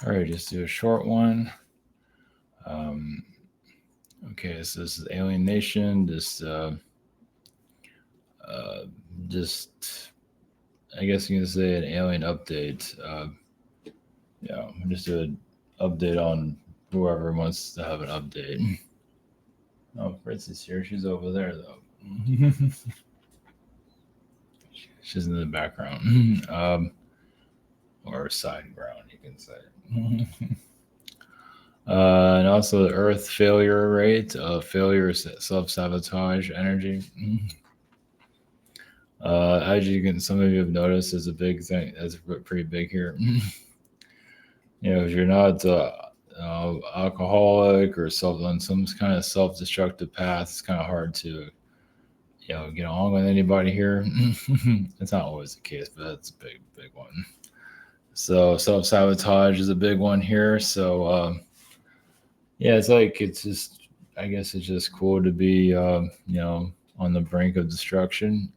All right, just do a short one. Um, okay, so this is Alien Nation. Uh, just I guess you can say an alien update. Yeah, just do an update on whoever wants to have an update. Oh, Fritz is here. She's over there though. She's in the background, or side ground, you can say. And also the Earth failure rate, failure, self sabotage, energy. As you can, some of you have noticed, is a big thing. That's pretty big here. If you're not alcoholic or on some kind of self-destructive path, it's kind of hard to get along with anybody here. It's not always the case, but that's a big one. So self-sabotage is a big one here. So yeah, it's just, I guess it's just cool to be on the brink of destruction.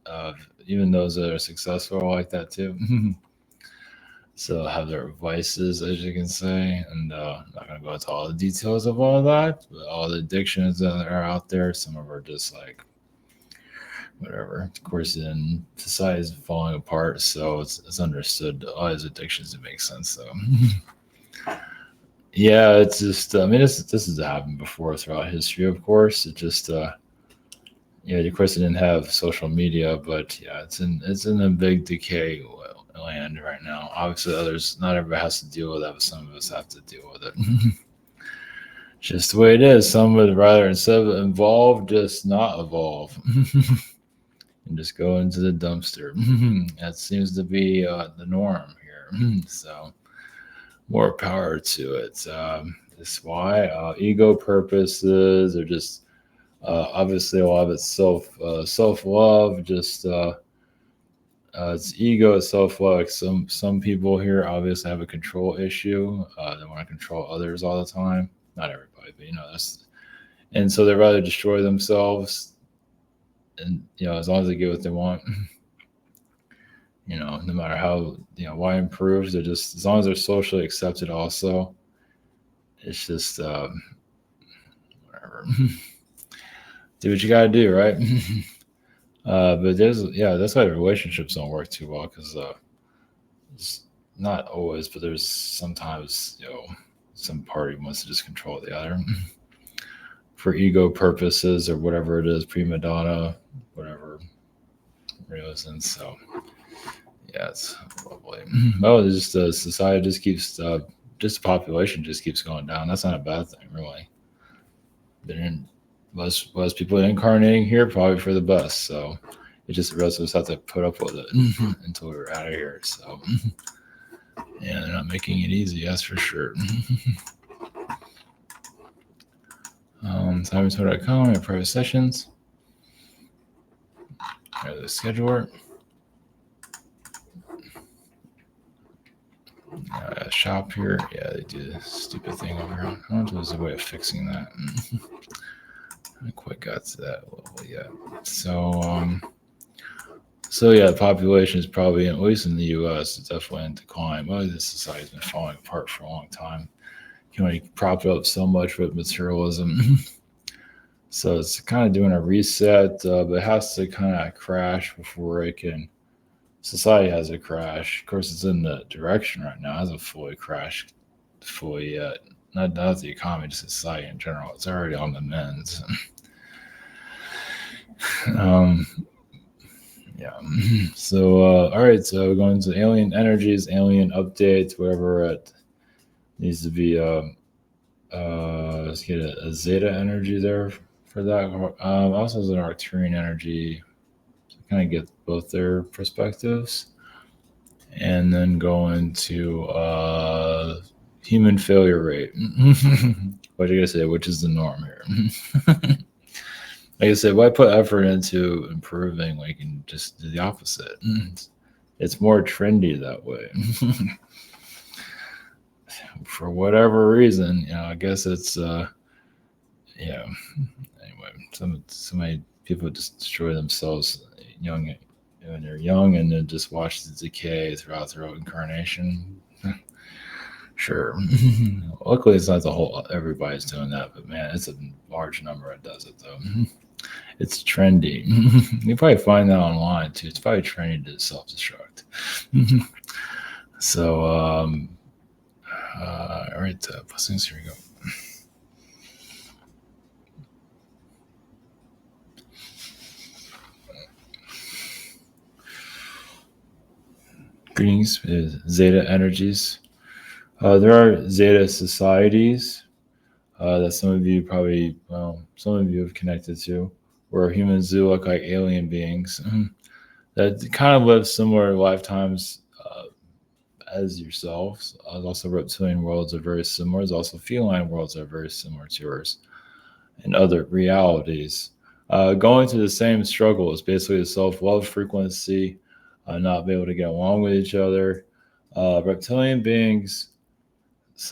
Even those that are successful are like that too. So have their vices, as you can say, and I'm not gonna go into all the details of all that, but all the addictions that are out there, some of them are just like whatever. Of course, in society is falling apart, so it's understood all these addictions. It makes sense, though. Yeah, it's just I mean this has happened before throughout history, of course. It just yeah, of course, it didn't have social media, but yeah, it's in a big decay land right now. Obviously, others, not everybody has to deal with that, but some of us have to deal with it. Just the way it is. Some would rather, instead of evolve, just not evolve and just go into the dumpster. That seems to be the norm here. So more power to it. That's why ego purposes are just obviously a lot of it's self love. Just it's ego, it's self love. Some people here obviously have a control issue. They want to control others all the time. Not everybody, but that's, and so they rather destroy themselves, and as long as they get what they want. No matter how why improves, they're just, as long as they're socially accepted. Also, it's just whatever. Do what you got to do, right? But that's why relationships don't work too well, because it's not always, but there's sometimes some party wants to just control the other for ego purposes or whatever it is, prima donna, whatever reasons. So yeah, it's lovely. Well, it's just society just keeps just the population just keeps going down. That's not a bad thing, really. Then most people incarnating here probably for the best. So it just, the rest of us have to put up with it until we're out of here. So yeah, they're not making it easy, that's for sure. Sabotage.com, we have private sessions. There's the scheduler. Shop here. Yeah, they do this stupid thing over here. I don't know if there's a way of fixing that. I haven't quite got to that level yet. So yeah, the population is probably, at least in the U.S., it's definitely in decline. Well, this society's been falling apart for a long time. You can only prop it up so much with materialism. So it's kind of doing a reset, but it has to kind of crash before it can. Society has a crash. Of course, it's in the direction right now. It hasn't fully crashed fully yet. Not the economy, just society in general. It's already on the mends. Yeah. So all right. So we're going to alien energies, alien updates, whatever it needs to be. Let's get a zeta energy there for that. Also, as an Arcturian energy, so kind of get both their perspectives, and then go into human failure rate. What you gonna say? Which is the norm here? Like I said, why put effort into improving when you can just do the opposite? It's more trendy that way. For whatever reason, I guess it's yeah. Anyway, so many people just destroy themselves young when they're young, and then just watch the decay throughout their incarnation. Sure. Luckily, it's not the whole. Everybody's doing that, but man, it's a large number that does it though. It's trendy. You probably find that online too. It's probably trendy to self-destruct. So, all right, blessings. Here we go. Greetings, Zeta energies. There are Zeta societies that some of you probably, well, some of you have connected to, where humans do look like alien beings that kind of live similar lifetimes as yourselves. Also, reptilian worlds are very similar. There's also feline worlds that are very similar to yours, and other realities. Going through the same struggle is basically the self-love frequency, not be able to get along with each other. Reptilian beings,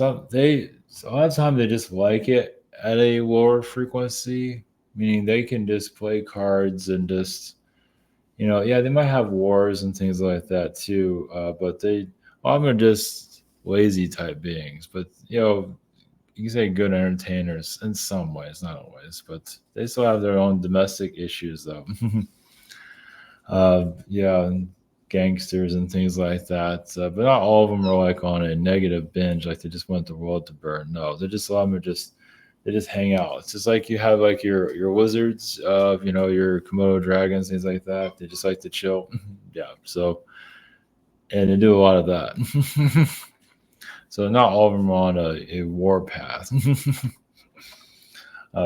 a lot of times they just like it at a lower frequency, meaning they can just play cards and just, yeah, they might have wars and things like that too, but a lot of them are just lazy type beings. But you can say good entertainers in some ways, not always, but they still have their own domestic issues though. Yeah, and gangsters and things like that. But not all of them are like on a negative binge, like they just want the world to burn. No, they're just a lot of them are just they just hang out. It's just like you have like your wizards, your Komodo dragons, things like that. They just like to chill. Yeah. So and they do a lot of that. So not all of them are on a war path. To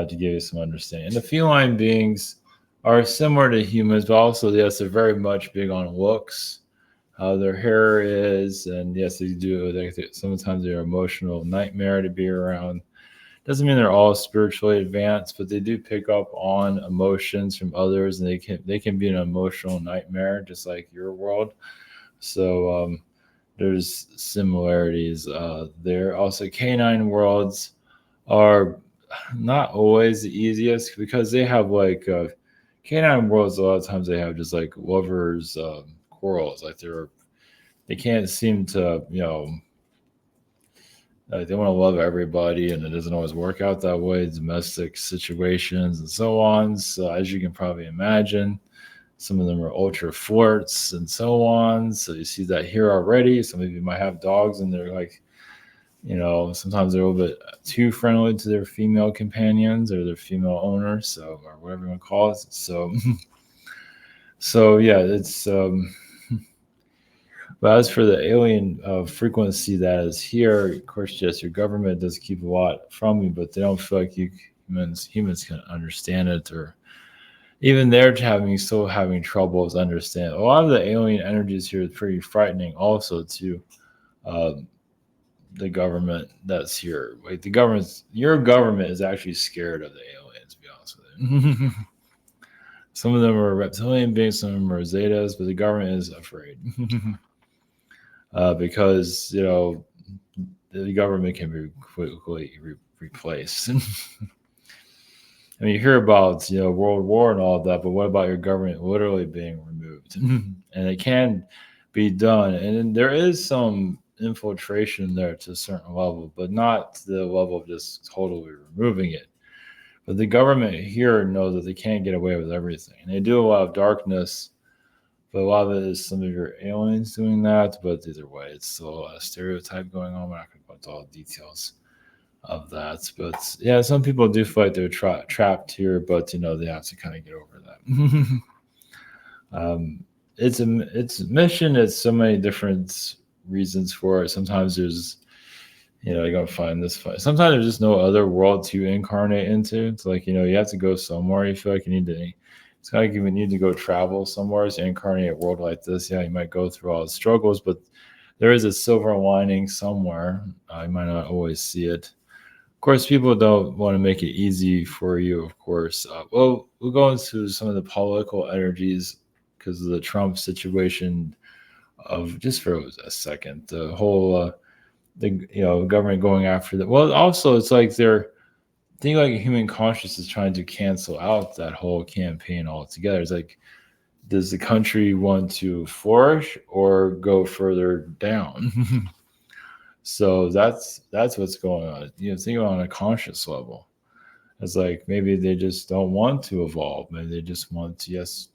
give you some understanding. And the feline beings are similar to humans, but also, yes, they're very much big on looks, how their hair is, and yes, they do. Sometimes they're emotional nightmare to be around. Doesn't mean they're all spiritually advanced, but they do pick up on emotions from others, and they can be an emotional nightmare, just like your world. So there's similarities there. Also, canine worlds are not always the easiest because they have like canine worlds. A lot of times they have just like lovers quarrels. Like they can't seem to they want to love everybody, and it doesn't always work out that way. Domestic situations and so on. So as you can probably imagine, some of them are ultra flirts and so on. So you see that here already. Some of you might have dogs and they're like, sometimes they're a little bit too friendly to their female companions or their female owners, so or whatever you want to call it. So, so yeah, it's. But as for the alien frequency that is here, of course, yes, your government does keep a lot from you, but they don't feel like humans can understand it, or even they're having trouble with understanding. A lot of the alien energies here is pretty frightening, also too. The government that's here. Like your government is actually scared of the aliens, to be honest with you. Some of them are reptilian beings, some of them are Zetas, but the government is afraid. Because, the government can be quickly replaced. I mean, you hear about, World War and all of that, but what about your government literally being removed? And it can be done. And there is some infiltration there to a certain level, but not to the level of just totally removing it. But the government here knows that they can't get away with everything. And they do a lot of darkness, but a lot of it is some of your aliens doing that. But either way, it's still a stereotype going on. We're not going to go into all the details of that. But yeah, some people do feel like they're trapped here, but they have to kind of get over that. It's a mission. It's so many different reasons for it. Sometimes there's you're gonna find this fight. Sometimes there's just no other world to incarnate into. It's like you have to go somewhere. You feel like you need to. It's kind of like you need to go travel somewhere to incarnate a world like this. Yeah, you might go through all the struggles, but there is a silver lining somewhere. You might not always see it. Of course, people don't want to make it easy for you. Of course, well, we'll go into some of the political energies because of the Trump situation. Of just for a second, the whole the government going after that. Well, also it's like they're think like human conscious is trying to cancel out that whole campaign altogether. It's like, does the country want to flourish or go further down? So that's what's going on. Think on a conscious level. It's like maybe they just don't want to evolve. Maybe they just want to, yes,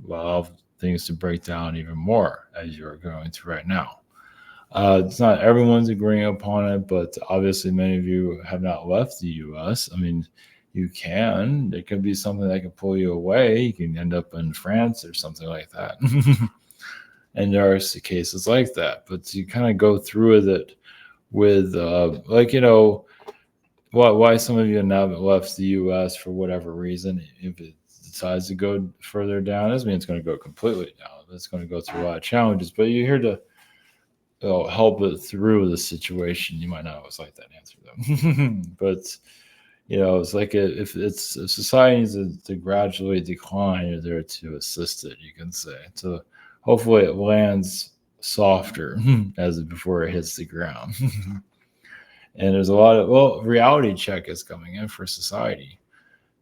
allow things to break down even more as you're going to right now. It's not everyone's agreeing upon it, but obviously many of you have not left the U.S. I mean, you can. There could be something that can pull you away. You can end up in France or something like that. And there are cases like that, but you kind of go through with it with, why some of you have now left the U.S. for whatever reason. If it decides to go further down, doesn't mean it's going to go completely down. It's going to go through a lot of challenges, but you're here to help it through the situation. You might not always like that answer though, but it's like if society needs to gradually decline, you're there to assist it. You can say so. Hopefully, it lands softer as before it hits the ground. And there's a lot of reality check is coming in for society.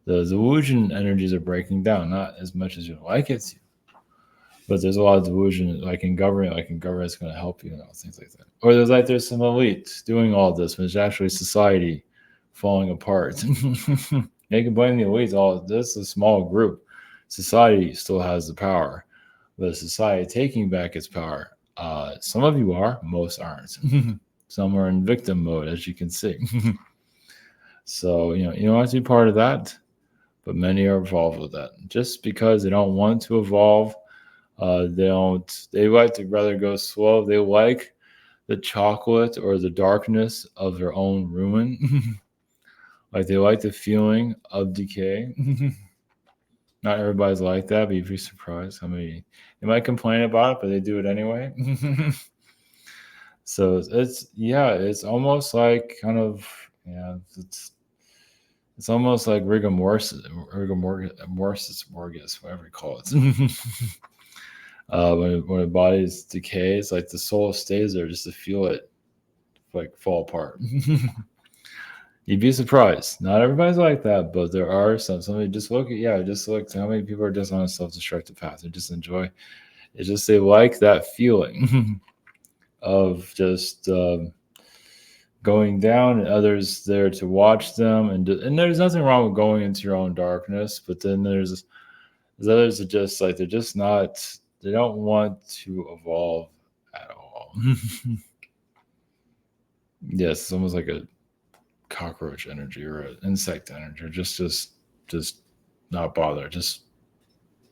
The delusion energies are breaking down, not as much as you'd like it to, but there's a lot of delusion, like in government's going to help you, things like that. Or there's some elite doing all this, but it's actually society falling apart. They can blame the elites. All this is a small group. Society still has the power, but society taking back its power. Some of you are, most aren't. Some are in victim mode, as you can see. So you don't have to be part of that, but many are involved with that. Just because they don't want to evolve, they like to rather go slow. They like the chocolate or the darkness of their own ruin. Like they like the feeling of decay. Not everybody's like that, but you'd be surprised how many they might complain about it, but they do it anyway. So it's almost like kind of it's almost like rigor mortis, whatever you call it. When the body decay, it's like the soul stays there just to feel it like fall apart. You'd be surprised. Not everybody's like that, but there are some. Somebody just look how many people are just on a self-destructive path. They just enjoy. It's just they like that feeling of just going down, and others there to watch them. And there's nothing wrong with going into your own darkness, but then there's others that just like they're just not. They don't want to evolve at all. Yes, it's almost like a cockroach energy or an insect energy, or just not bother, just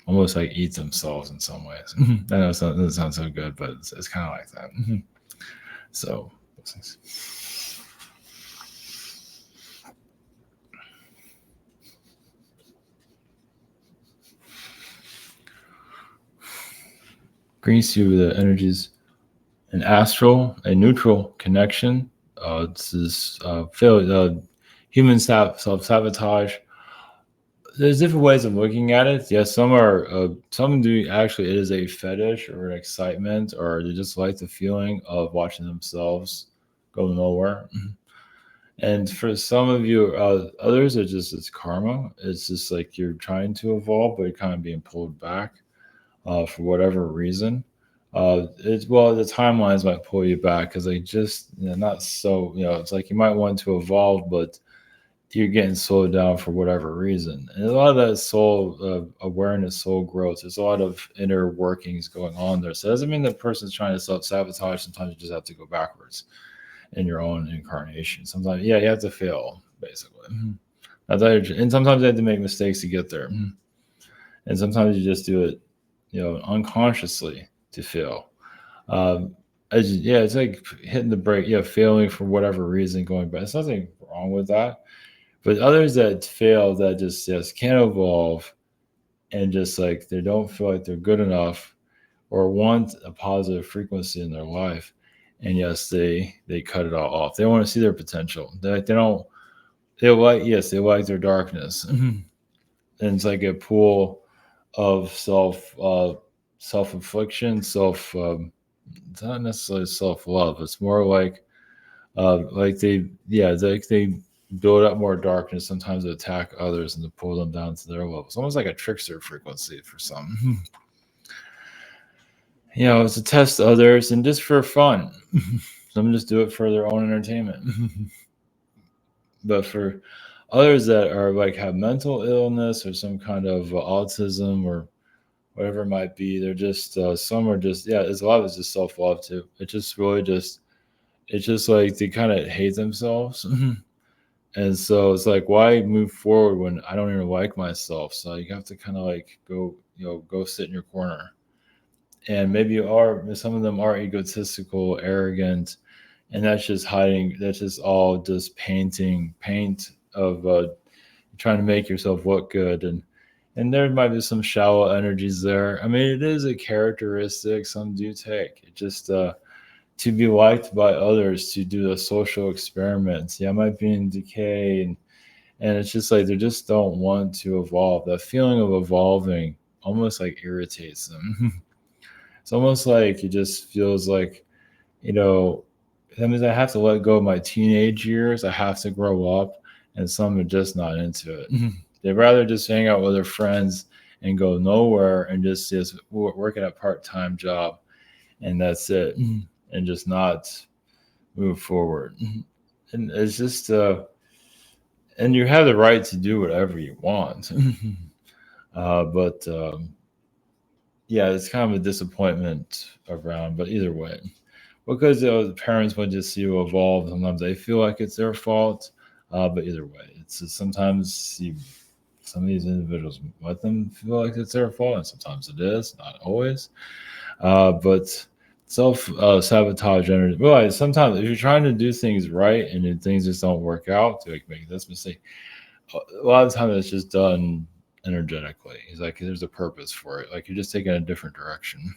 almost like eat themselves in some ways. I know it doesn't sound so good, but it's kind of like that. So greens you the energies an astral, a neutral connection. This is human self-sabotage. There's different ways of looking at it. Yes, some do actually, it is a fetish or an excitement, or they just like the feeling of watching themselves go nowhere. And for some of you, others, it's karma. It's just like you're trying to evolve, but you're kind of being pulled back for whatever reason. The timelines might pull you back because they just not so it's like you might want to evolve, but you're getting slowed down for whatever reason. And a lot of that soul awareness, soul growth. There's a lot of inner workings going on there. So it doesn't mean the person's trying to self-sabotage. Sometimes you just have to go backwards in your own incarnation. Sometimes, you have to fail, basically. And sometimes you have to make mistakes to get there. And sometimes you just do it, unconsciously to fail. It's like hitting the brake, failing for whatever reason, going back. There's nothing wrong with that. But others that fail, that just can't evolve, and just like they don't feel like they're good enough or want a positive frequency in their life, and yes, they cut it all off. They want to see their potential. They like their darkness, and it's like a pool of self-infliction, it's not necessarily self-love. It's more like they build up more darkness sometimes to attack others and to pull them down to their level. It's almost like a trickster frequency for some. It's to test others and just for fun. Some just do it for their own entertainment. But for others that are like have mental illness or some kind of autism or whatever it might be, they're just some are just yeah. It's a lot of it's just self love too. It just really just it's just like they kind of hate themselves. And so it's like, why move forward when I don't even like myself? So you have to kind of like go, go sit in your corner. And maybe you are, some of them are egotistical, arrogant, and that's just hiding, that's just all just paint of trying to make yourself look good. And there might be some shallow energies there. I mean, it is a characteristic some do take. It just, to be liked by others, to do the social experiments. Yeah, I might be in decay, and it's just like they just don't want to evolve. That feeling of evolving almost like irritates them. It's almost like it just feels like, you know, that means I have to let go of my teenage years. I have to grow up, and some are just not into it. They'd rather just hang out with their friends and go nowhere and just work at a part-time job, and that's it, and just not move forward. And it's just and you have the right to do whatever you want. But yeah, it's kind of a disappointment around. But either way, because the parents want to see you evolve, sometimes they feel like it's their fault. But either way, it's just sometimes some of these individuals let them feel like it's their fault, and sometimes it is, not always. But self sabotage energy. Realize sometimes if you're trying to do things right and then things just don't work out, to like make this mistake, a lot of times it's just done energetically. It's like there's a purpose for it. Like you're just taking a different direction.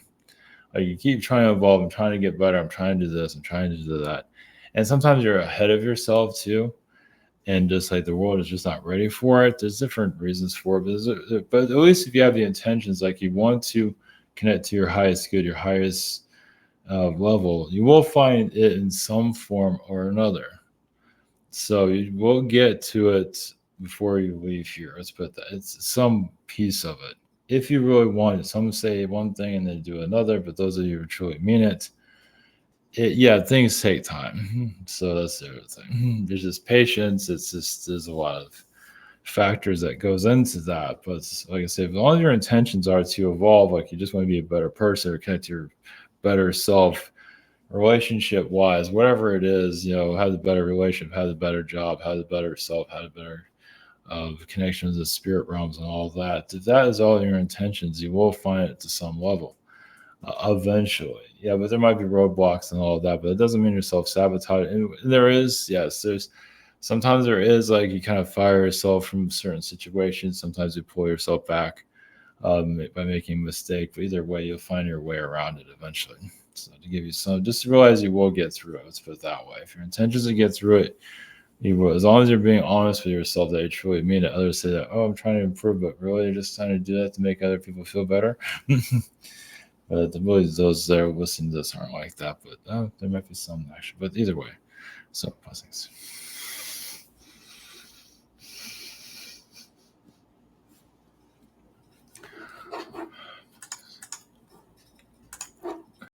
Like you keep trying to evolve. I'm trying to get better. I'm trying to do this. I'm trying to do that. And sometimes you're ahead of yourself too. And just like the world is just not ready for it. There's different reasons for it. But at least if you have the intentions, like you want to connect to your highest good, your highest level, you will find it in some form or another. So you will get to it before you leave here. Let's put that. It's some piece of it. If you really want it, some say one thing and then do another, but those of you who truly mean it, yeah, things take time. So that's the other thing. There's just patience. It's just there's a lot of factors that goes into that. But like I said, if all your intentions are to evolve, like you just want to be a better person or connect to your better self, relationship wise, whatever it is, have the better relationship, have the better job, have the better self, have the better connections to the spirit realms and all that. If that is all your intentions, you will find it to some level eventually. Yeah, but there might be roadblocks and all of that, but it doesn't mean you're self sabotage. And there is, yes, there's sometimes there is like you kind of fire yourself from certain situations. Sometimes you pull yourself back by making a mistake. But either way, you'll find your way around it eventually. So to give you some, just realize you will get through it. Let's put it that way. If your intention is to get through it, you will. As long as you're being honest with yourself that you truly mean it. Others say that, oh, I'm trying to improve, but really you're just trying to do that to make other people feel better. But really, those that are listening to this aren't like that. But there might be some actually. But either way, so blessings.